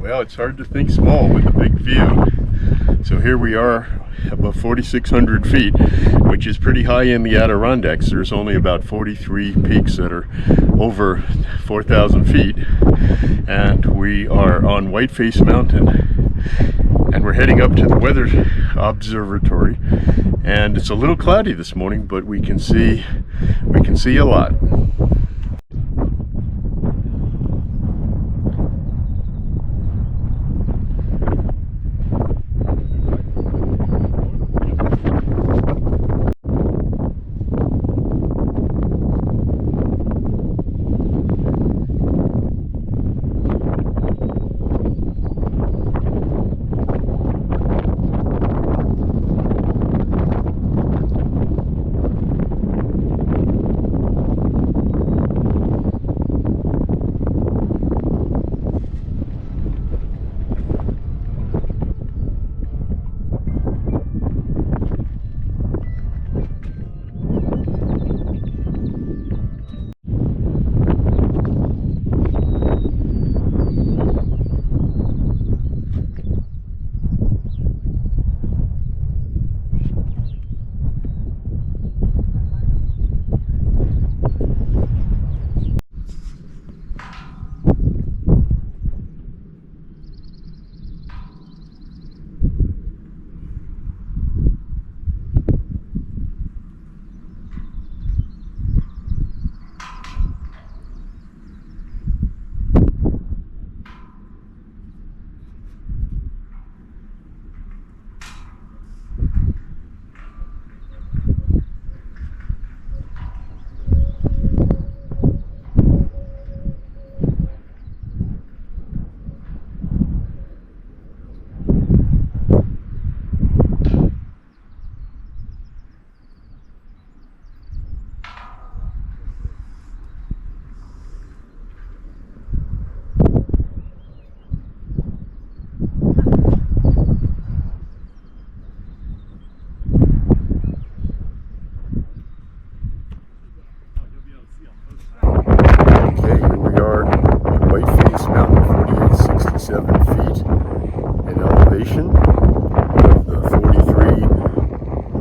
Well, it's hard to think small with a big view. So here we are above 4,600 feet, which is pretty high in the Adirondacks. There's only about 43 peaks that are over 4,000 feet. And we are on Whiteface Mountain. And we're heading up to the weather observatory. And it's a little cloudy this morning, but we can see a lot.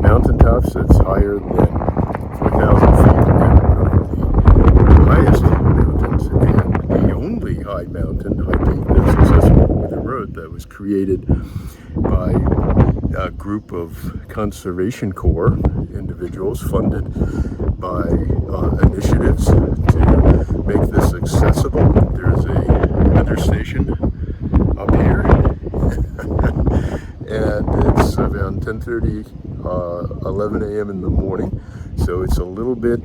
Mountaintops that's higher than 4,000 feet and one of the highest mountains and the only high mountain, high peak that's accessible with a road that was created by a group of Conservation Corps individuals funded by initiatives to make this accessible. There's a weather station up here and it's around 10:30 11 a.m. in the morning, so it's a little bit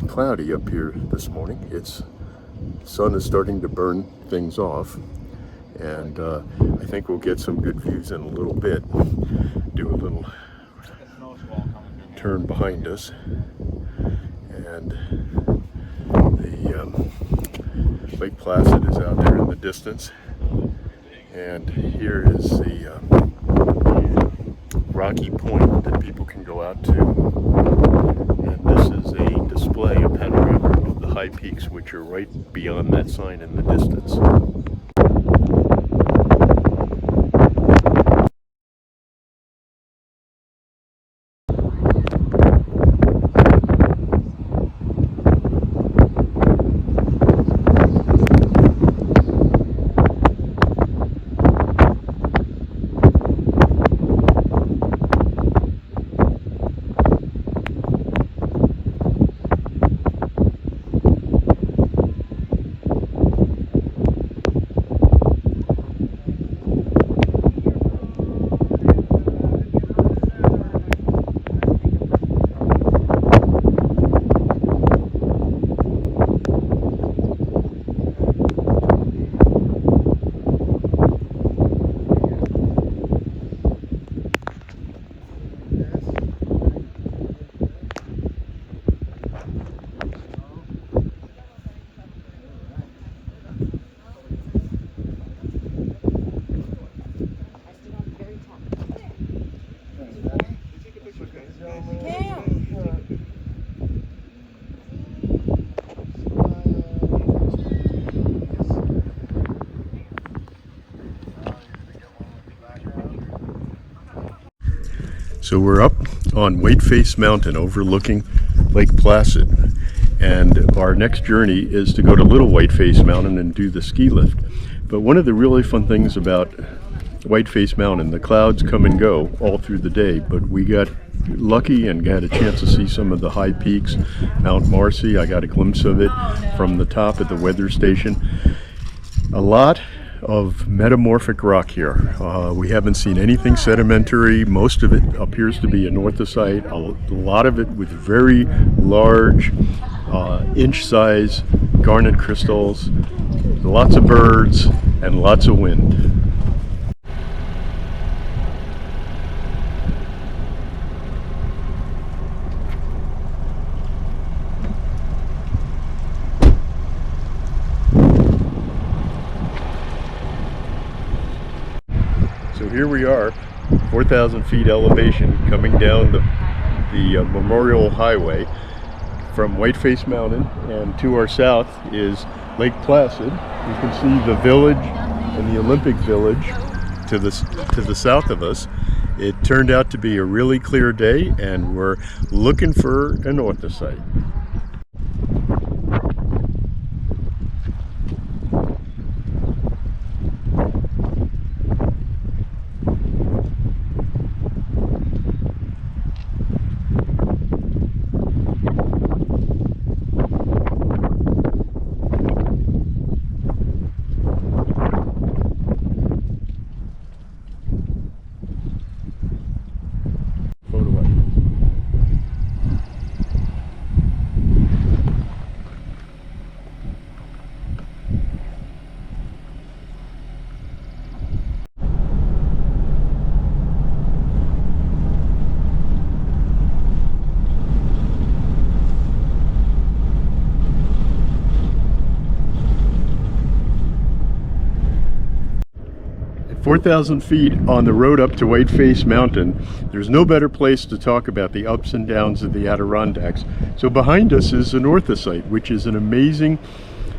cloudy up here this morning. The sun is starting to burn things off, and I think we'll get some good views in a little bit. Do a little turn behind us, and the Lake Placid is out there in the distance, and here is the rocky point that people can go out to, and this is a display, a panorama of the high peaks which are right beyond that sign in the distance. So we're up on Whiteface Mountain overlooking Lake Placid, and our next journey is to go to Little Whiteface Mountain and do the ski lift. But one of the really fun things about Whiteface Mountain, the clouds come and go all through the day, but we got lucky and had a chance to see some of the high peaks. Mount Marcy, I got a glimpse of it from the top at the weather station. A lot of metamorphic rock here. We haven't seen anything sedimentary. Most of it appears to be anorthosite, a lot of it with very large inch-size garnet crystals, lots of birds, and lots of wind. So here we are, 4,000 feet elevation, coming down the Memorial Highway from Whiteface Mountain, and to our south is Lake Placid. You can see the village and the Olympic Village to the south of us. It turned out to be a really clear day, and we're looking for an anorthosite. At 4,000 feet on the road up to Whiteface Mountain, there's no better place to talk about the ups and downs of the Adirondacks. So behind us is an anorthosite, which is an amazing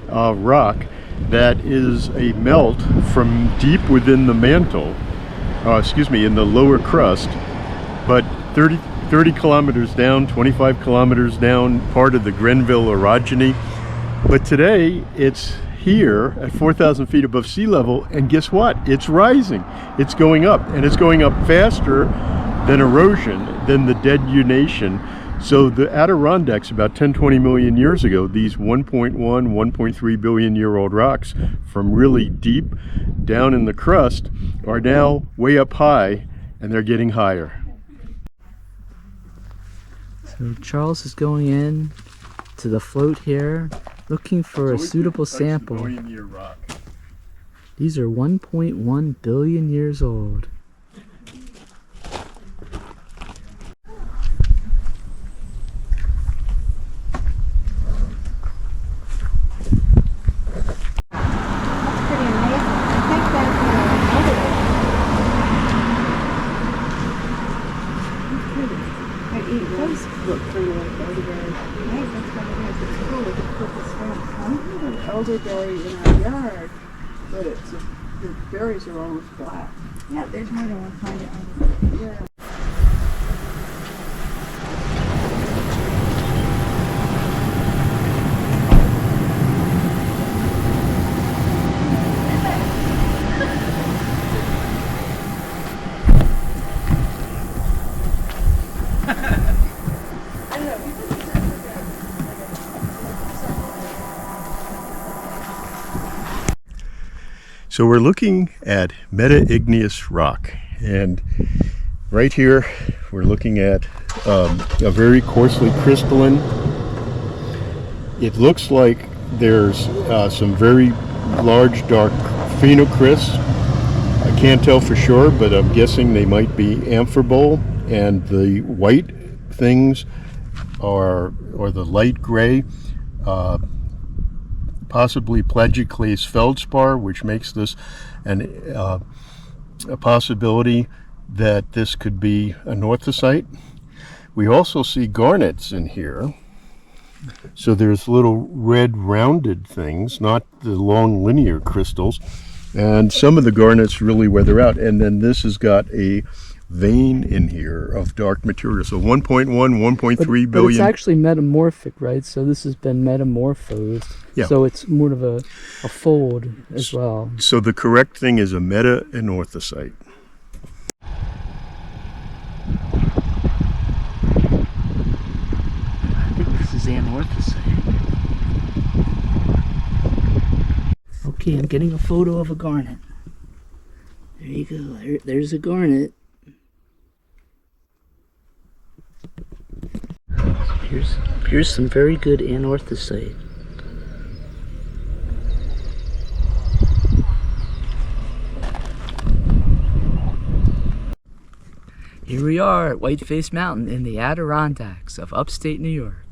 rock that is a melt from deep within the mantle, in the lower crust, but 30 kilometers down, 25 kilometers down, part of the Grenville orogeny. But today it's here at 4,000 feet above sea level, and guess what? It's rising. It's going up, and it's going up faster than erosion, than the denudation. So the Adirondacks, about 10-20 million years ago, these 1.3 billion year old rocks from really deep down in the crust are now way up high, and they're getting higher. So Charles is going in to the float here, looking for a suitable sample. These are 1.1 billion years old. Elderberry in our yard, but the berries are almost black. Yeah, there's more than one kind of elderberry. Yeah. So we're looking at meta-igneous rock, and right here we're looking at a very coarsely crystalline. It looks like there's some very large dark phenocrysts. I can't tell for sure, but I'm guessing they might be amphibole, and the white things are, or the light gray, possibly plagioclase feldspar, which makes this a possibility that this could be an anorthosite. We also see garnets in here. So there's little red rounded things, not the long linear crystals. And some of the garnets really weather out. And then this has got a vein in here of dark material. So 1.1, 1.3 But it's billion. actually metamorphic, right? So this has been metamorphosed. Yeah. So it's more of a fold as well. So the correct thing is a meta-anorthosite. I think this is anorthosite. Okay, I'm getting a photo of a garnet. There you go. There's a garnet. Here's some very good anorthosite. Here we are at Whiteface Mountain in the Adirondacks of upstate New York.